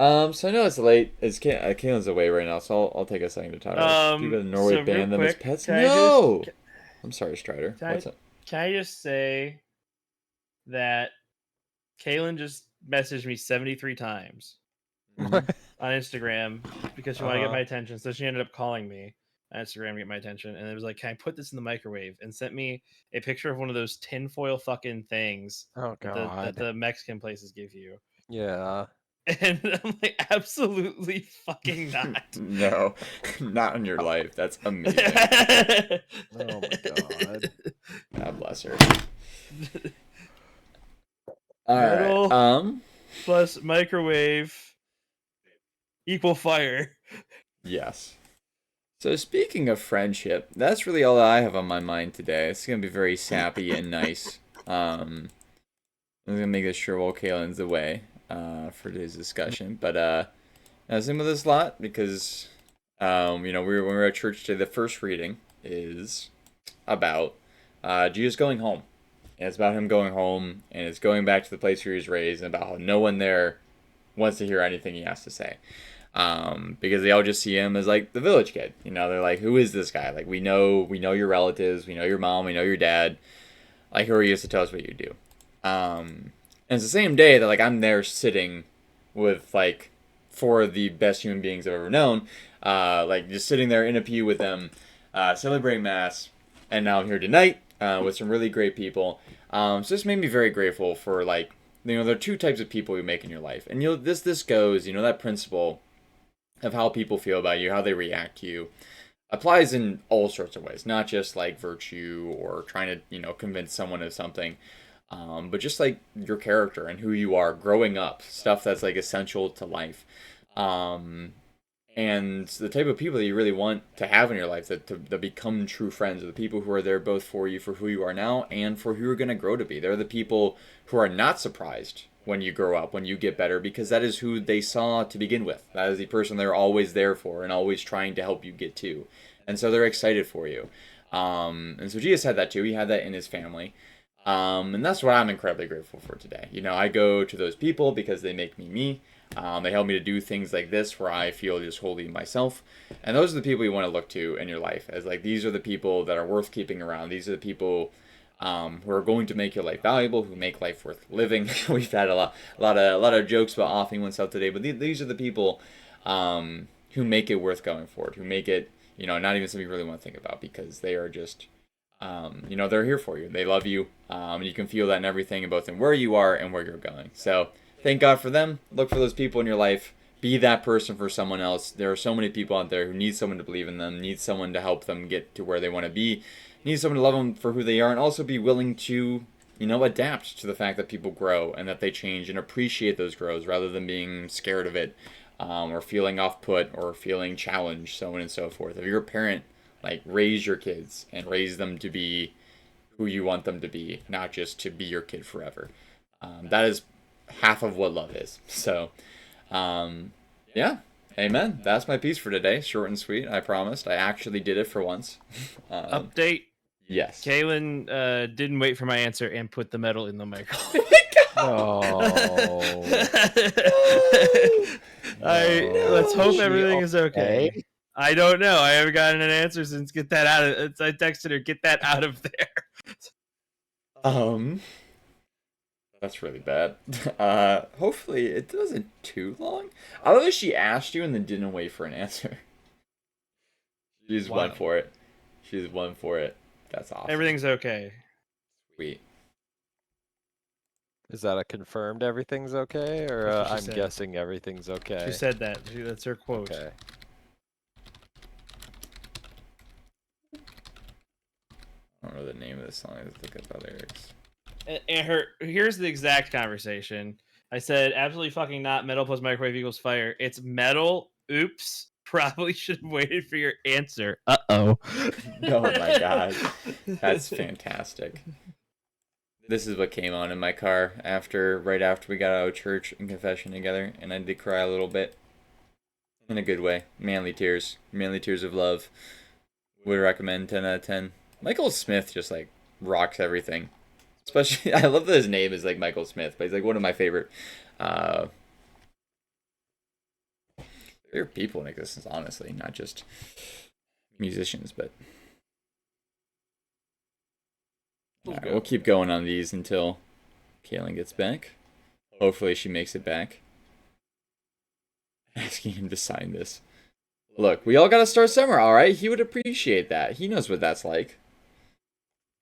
So I know it's late. Kalen's away right now, so I'll take a second to talk about this stupid Norway So real ban them as quick, pets. can I just No! I'm sorry, Strider. can I What's up? can I just say that Kaylin just messaged me 73 times Hmm. on Instagram because she wanted to get Uh-huh. my attention. So she ended up calling me on Instagram to get my attention, and it was like, "Can I put this in the microwave?" And sent me a picture of one of those tinfoil fucking things Oh that God. the Mexican places give you. Yeah. And I'm like, absolutely fucking not. No, not in your life. That's amazing. Oh my God. God bless her. All right. Metal plus microwave equal fire. Yes. So speaking of friendship, that's really all I have on my mind today. It's gonna be very sappy and nice. I'm gonna make this sure while Kalen's away for today's discussion. But I was in with this a lot because when we were at church today, the first reading is about Jesus going home. And it's about him going home, and it's going back to the place where he was raised, and about how no one there wants to hear anything he has to say. Because they all just see him as like the village kid. They're like, "Who is this guy? Like, we know your relatives, we know your mom, we know your dad. Like, who are you to tell us what you do?" And it's the same day that like I'm there sitting with like four of the best human beings I've ever known, like just sitting there in a pew with them, celebrating mass, and now I'm here tonight with some really great people. So this made me very grateful for like there are two types of people you make in your life, and this goes that principle of how people feel about you, how they react to you, applies in all sorts of ways, not just like virtue or trying to convince someone of something, but just like your character and who you are growing up, stuff that's like essential to life. Um, and the type of people that you really want to have in your life that become true friends are the people who are there both for you for who you are now and for who you're going to grow to be. They're the people who are not surprised when you grow up, when you get better, because that is who they saw to begin with. That is the person they're always there for and always trying to help you get to. And so they're excited for you. And so Jesus had that too. He had that in his family. And that's what I'm incredibly grateful for today. I go to those people because they make me me. They help me to do things like this where I feel just wholly myself. And those are the people you want to look to in your life as like these are the people that are worth keeping around. These are the people who are going to make your life valuable, who make life worth living. We've had a lot of jokes about offing oneself today, but these are the people who make it worth going forward, who make it not even something you really want to think about because they are just they're here for you. They love you, and you can feel that in everything, both in where you are and where you're going. So thank God for them. Look for those people in your life. Be that person for someone else. There are so many people out there who need someone to believe in them, need someone to help them get to where they want to be, need someone to love them for who they are, and also be willing to, adapt to the fact that people grow and that they change and appreciate those growths rather than being scared of it, or feeling off put or feeling challenged, so on and so forth. If you're a parent, like raise your kids and raise them to be who you want them to be, not just to be your kid forever. That is half of what love is. So, yeah, amen. That's my piece for today. Short and sweet. I promised. I actually did it for once. Update. Yes. Kaylin didn't wait for my answer and put the metal in the microwave. No. Let's hope She everything is okay. okay? I don't know. I haven't gotten an answer since get that out of. I texted her, get that out of there. Um, that's really bad. Hopefully it doesn't too long. I love that she asked you and then didn't wait for an answer. She's one Wow. for it. She's one for it. That's awesome. Everything's okay. Sweet. Is that a confirmed everything's okay, or That's what she I'm said. guessing everything's okay? She said that. That's her quote. Okay. I don't know the name of the song. Let's look up the lyrics. And here's the exact conversation. I said, absolutely fucking not. Metal plus microwave equals fire. It's metal. Oops. Probably should have waited for your answer. Uh-oh. Oh my god. That's fantastic. This is what came on in my car right after we got out of church and confession together, and I did cry a little bit. In a good way. Manly tears. Manly tears of love. Would recommend 10 out of 10. Michael Smith just like rocks everything. Especially, I love that his name is like Michael Smith, but he's like one of my favorite There are people in existence, honestly, not just musicians, but alright, we'll keep going on these until Kaylin gets back. Hopefully she makes it back. Asking him to sign this. Look, we all gotta start somewhere, alright? He would appreciate that. He knows what that's like.